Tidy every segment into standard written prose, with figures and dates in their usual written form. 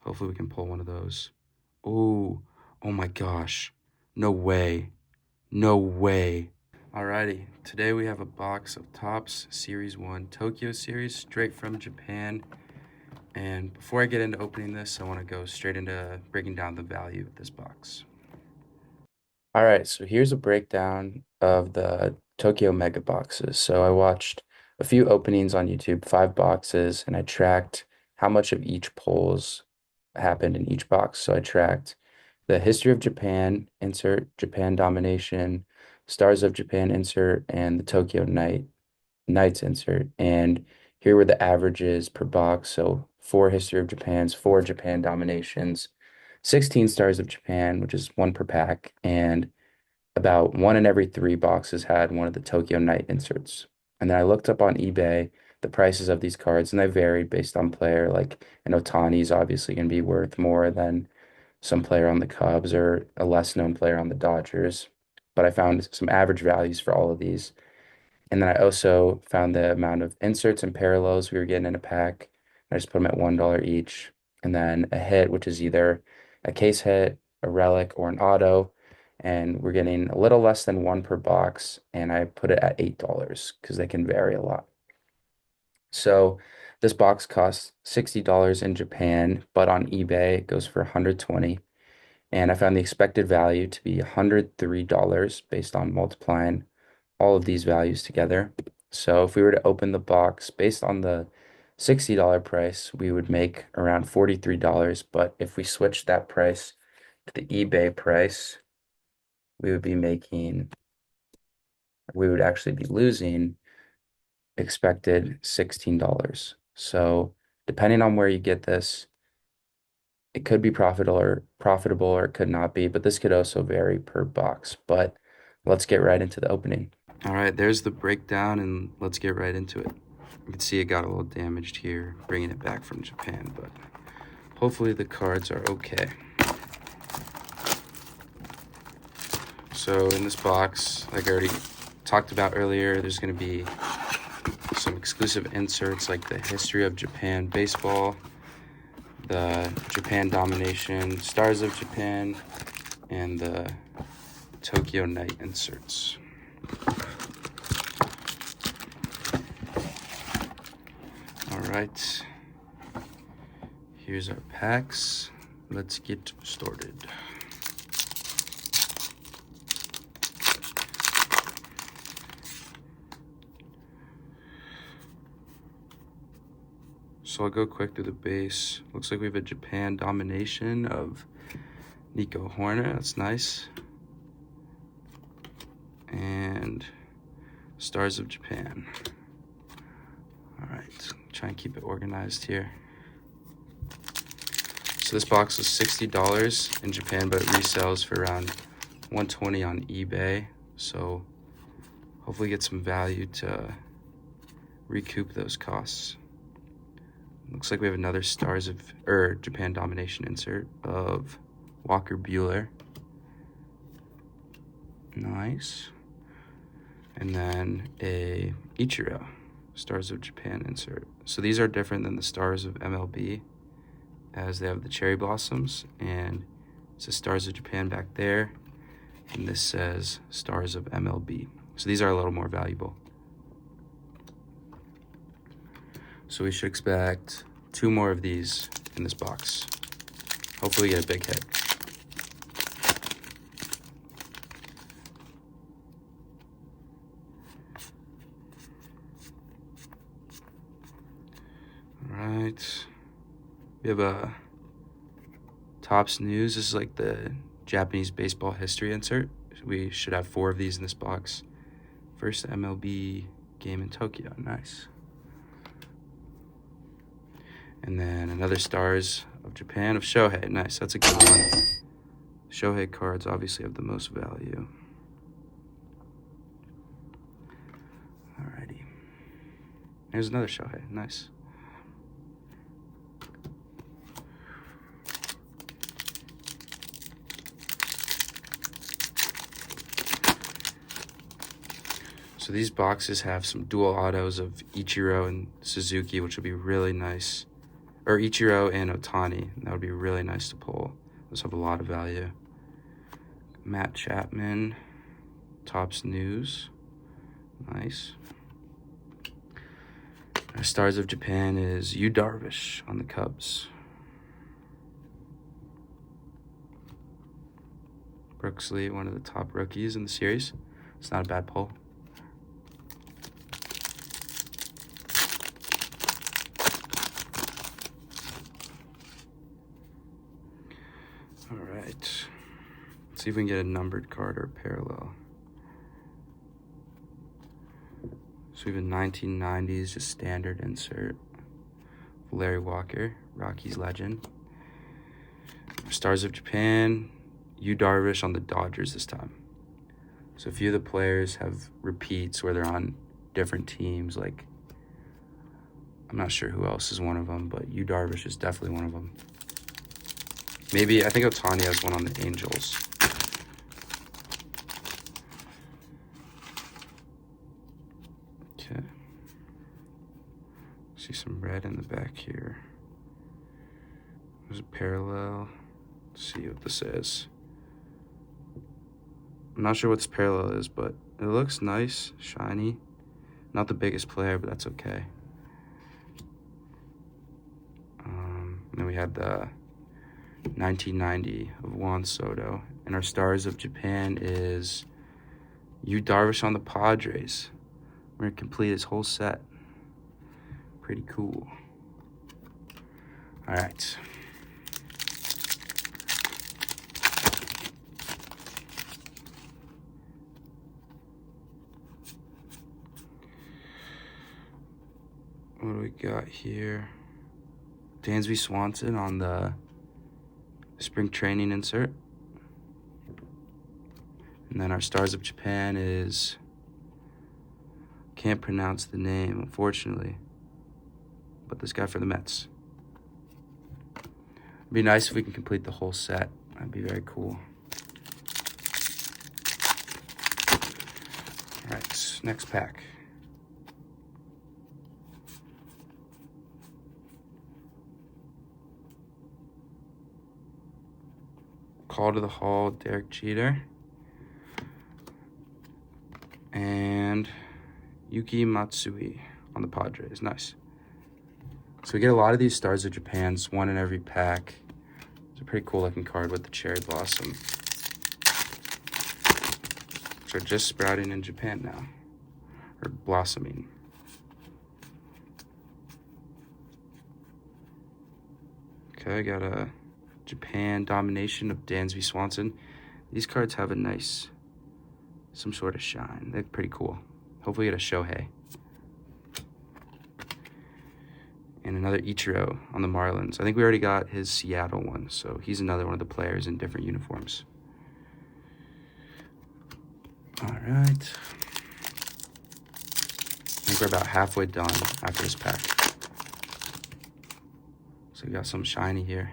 Hopefully we can pull one of those. Oh, oh my gosh. No way. No way. Alrighty, today we have a box of Topps Series 1 Tokyo Series straight from Japan. And before I get into opening this, I want to go straight into breaking down the value of this box. All right, so here's a breakdown of the Tokyo Mega Boxes. So I watched a few openings on YouTube, 5 boxes, and I tracked how much of each pulls happened in each box. So I tracked the history of Japan, insert Japan domination, stars of Japan, insert, and the Tokyo Knights, insert. And here were the averages per box. So 4 history of Japan's, 4 Japan dominations, 16 stars of Japan, which is 1 per pack, and about 1 in every 3 boxes had one of the Tokyo Knight inserts. And then I looked up on eBay the prices of these cards, and they varied based on player. Like an Otani is obviously going to be worth more than some player on the Cubs or a less known player on the Dodgers. But I found some average values for all of these. And then I also found the amount of inserts and parallels we were getting in a pack. I just put them at $1 each. And then a hit, which is either a case hit, a relic, or an auto. And we're getting a little less than 1 per box. And I put it at $8 because they can vary a lot. So this box costs $60 in Japan, but on eBay it goes for $120. And I found the expected value to be $103 based on multiplying all of these values together. So if we were to open the box based on the $60 price, we would make around $43. But if we switch that price to the eBay price, we would actually be losing expected $16. So depending on where you get this, it could be profitable or it could not be, but this could also vary per box. But let's get right into the opening. All right, there's the breakdown, and let's get right into it. You can see it got a little damaged here, bringing it back from Japan, but hopefully the cards are okay. So in this box, like I already talked about earlier, there's going to be some exclusive inserts like the history of Japan baseball, the Japan domination, stars of Japan, and the Tokyo Knight inserts. All right, here's our packs. Let's get started. So I'll go quick through the base. Looks like we have a Japan domination of Nico Horner. That's nice. And stars of Japan. All right, try and keep it organized here. So this box is $60 in Japan, but it resells for around $120 on eBay. So hopefully get some value to recoup those costs. Looks like we have another Japan domination insert of Walker Buehler. Nice. And then a Ichiro Stars of Japan insert. So these are different than the Stars of MLB, as they have the cherry blossoms, and it says Stars of Japan back there, and this says Stars of MLB. So these are a little more valuable. So we should expect 2 more of these in this box. Hopefully we get a big hit. All right. We have a Topps News. This is like the Japanese baseball history insert. We should have 4 of these in this box. First MLB game in Tokyo. Nice. And then another Stars of Japan of Shohei. Nice, that's a good one. Shohei cards obviously have the most value. Alrighty. Here's another Shohei. Nice. So these boxes have some dual autos of Ichiro and Suzuki, which will be really nice or Ichiro and Ohtani. That would be really nice to pull. Those have a lot of value. Matt Chapman, Topps News. Nice. Our Stars of Japan is Yu Darvish on the Cubs. Brooks Lee, one of the top rookies in the series. It's not a bad pull. All right. Let's see if we can get a numbered card or parallel. So we have a 1990s, just standard insert. Larry Walker, Rockies legend. Stars of Japan, Yu Darvish on the Dodgers this time. So a few of the players have repeats where they're on different teams. Like, I'm not sure who else is one of them, but Yu Darvish is definitely one of them. Maybe, I think Ohtani has one on the Angels. Okay. See some red in the back here. There's a parallel. Let's see what this is. I'm not sure what this parallel is, but it looks nice, shiny. Not the biggest player, but that's okay. And then we had the 1990 of Juan Soto. And our Stars of Japan is Yu Darvish on the Padres. We're gonna complete his whole set. Pretty cool. All right. What do we got here? Dansby Swanson on the spring training insert. And then our Stars of Japan is, can't pronounce the name, unfortunately, but this guy for the Mets. It'd be nice if we can complete the whole set. That'd be very cool. All right, next pack. Call to the Hall, Derek Jeter. And Yuki Matsui on the Padres. Nice. So we get a lot of these Stars of Japan's, one in every pack. It's a pretty cool looking card with the cherry blossom. Which are just sprouting in Japan now. Or blossoming. Okay, I got a Japan domination of Dansby Swanson. These cards have a nice, some sort of shine. They're pretty cool. Hopefully get a Shohei. And another Ichiro on the Marlins. I think we already got his Seattle one, so he's another one of the players in different uniforms. All right. I think we're about halfway done after this pack. So we got some shiny here.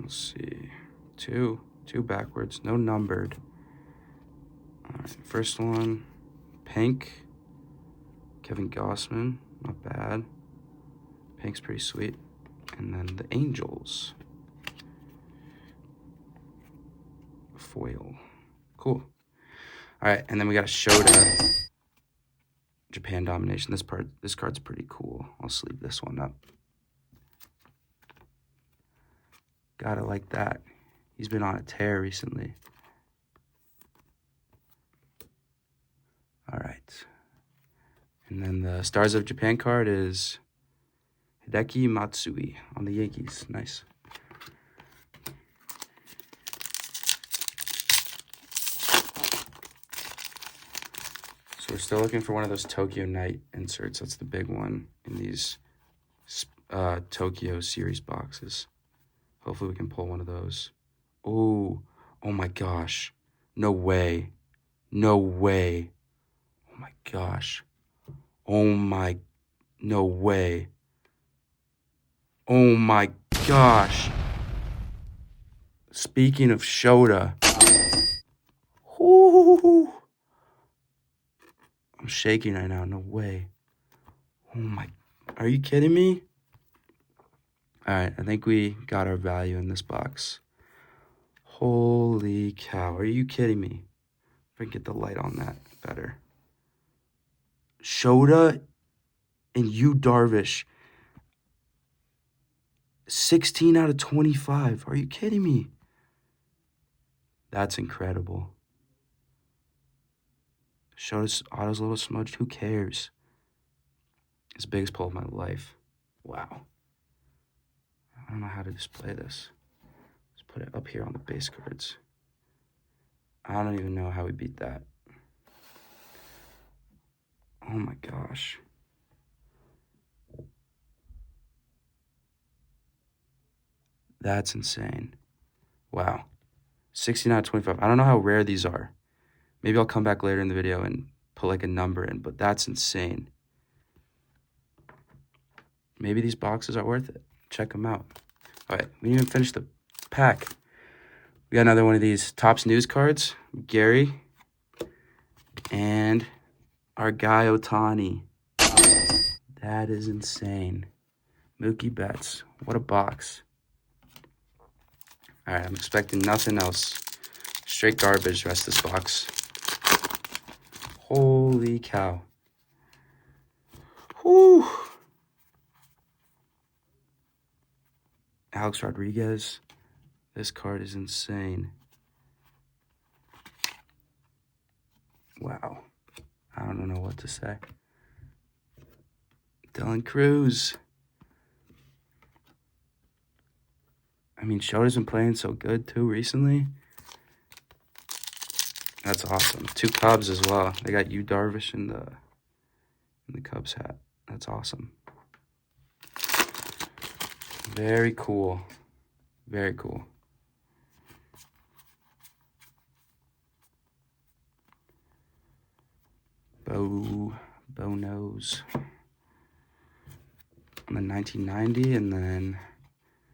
Let's see. Two backwards, no numbered. All right, first one, pink. Kevin Gossman, not bad. Pink's pretty sweet. And then the Angels. Foil. Cool. All right, and then we got a Shota Japan domination. This card's pretty cool. I'll sleeve this one up. Gotta like that. He's been on a tear recently. All right. And then the Stars of Japan card is Hideki Matsui on the Yankees. Nice. So we're still looking for one of those Tokyo Night inserts. That's the big one in these Tokyo Series boxes. Hopefully we can pull one of those. Oh my gosh. No way. No way. Oh my gosh. Oh my, no way. Oh my gosh. Speaking of Shota. Ooh. I'm shaking right now, no way. Oh my Are you kidding me? All right, I think we got our value in this box. Holy cow, are you kidding me? If I can get the light on that better. Shota and Yu Darvish. 16 out of 25. Are you kidding me? That's incredible. Shota's auto's a little smudged. Who cares? It's the biggest pull of my life. Wow. I don't know how to display this. Let's put it up here on the base cards. I don't even know how we beat that. Oh my gosh. That's insane. Wow. 16 out of 25. I don't know how rare these are. Maybe I'll come back later in the video and put like a number in, but that's insane. Maybe these boxes are worth it. Check them out. All right, we didn't even finish the pack. We got another one of these Topps news cards. Gary. And our guy Ohtani. That is insane. Mookie Betts. What a box. All right, I'm expecting nothing else. Straight garbage, the rest of this box. Holy cow. Whew. Alex Rodriguez. This card is insane. Wow. I don't know what to say. Dylan Cruz. I mean, Shota's been playing so good too recently. That's awesome. 2 Cubs as well. They got Yu Darvish in the Cubs hat. That's awesome. Very cool. Very cool. Bo Nose on the 1990, and then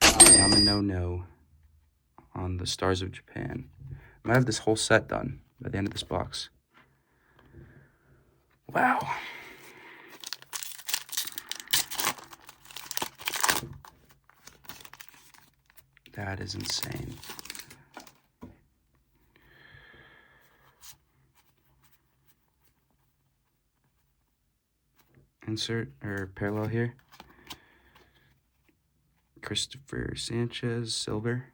Yamano No on the Stars of Japan. I might have this whole set done by the end of this box. Wow. That is insane. Insert or parallel here. Christopher Sanchez, silver.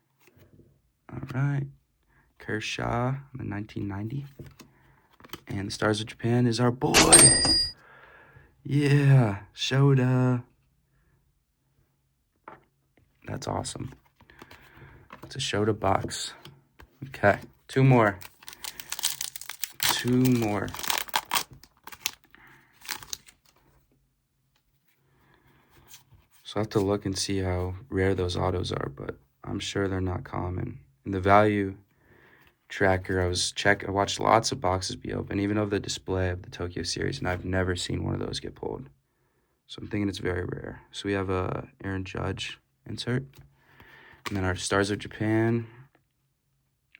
All right. Kershaw, the 1990. And the Stars of Japan is our boy. Yeah, Shota. That's awesome. It's a Shota box. Okay, 2 more. 2 more. So I have to look and see how rare those autos are, but I'm sure they're not common. In the value tracker, I watched lots of boxes be open, even of the display of the Tokyo Series, and I've never seen one of those get pulled. So I'm thinking it's very rare. So we have a Aaron Judge insert, and then our Stars of Japan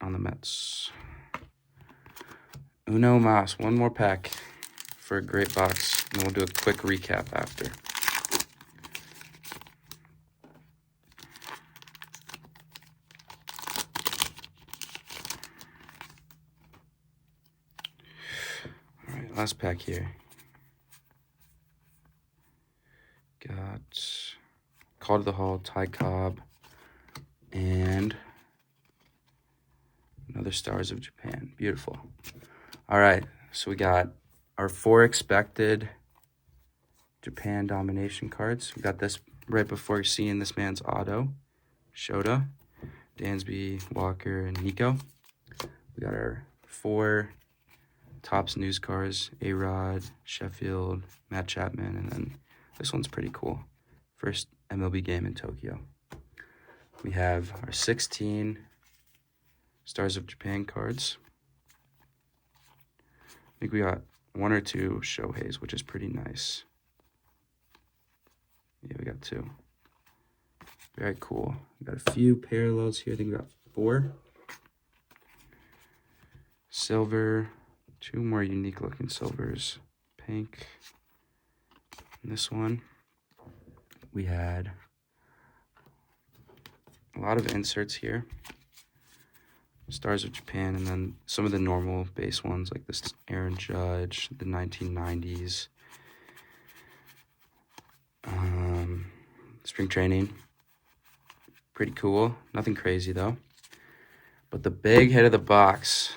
on the Mets. Uno Mas, 1 more pack for a great box, and then we'll do a quick recap after. All right, last pack here. Got Call to the Hall, Ty Cobb, and another Stars of Japan. Beautiful. All right, so we got our 4 expected Japan domination cards. We got this right before seeing this man's auto. Shota, Dansby, Walker, and Nico. We got our 4 Topps news cards. A-Rod, Sheffield, Matt Chapman, and then this one's pretty cool. First MLB game in Tokyo. We have our 16 Stars of Japan cards. I think we got 1 or 2 Shoheis, which is pretty nice. Yeah, we got 2. Very cool. We got a few parallels here. I think we got 4. Silver. 2 more unique looking silvers. Pink. And this one. we had a lot of inserts here. Stars of Japan, and then some of the normal base ones like this Aaron Judge, the 1990s. Spring training. Pretty cool. Nothing crazy though. But the big hit of the box.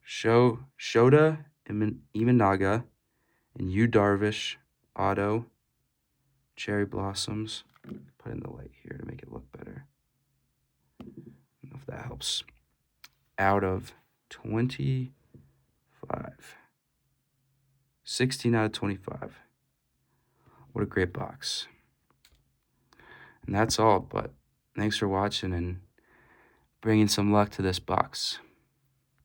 Shota Imanaga and Yu Darvish auto cherry blossoms. Put in the light here to make it look better. I don't know if that helps. Out of 25. 16 out of 25. What a great box. And that's all, but thanks for watching and bringing some luck to this box.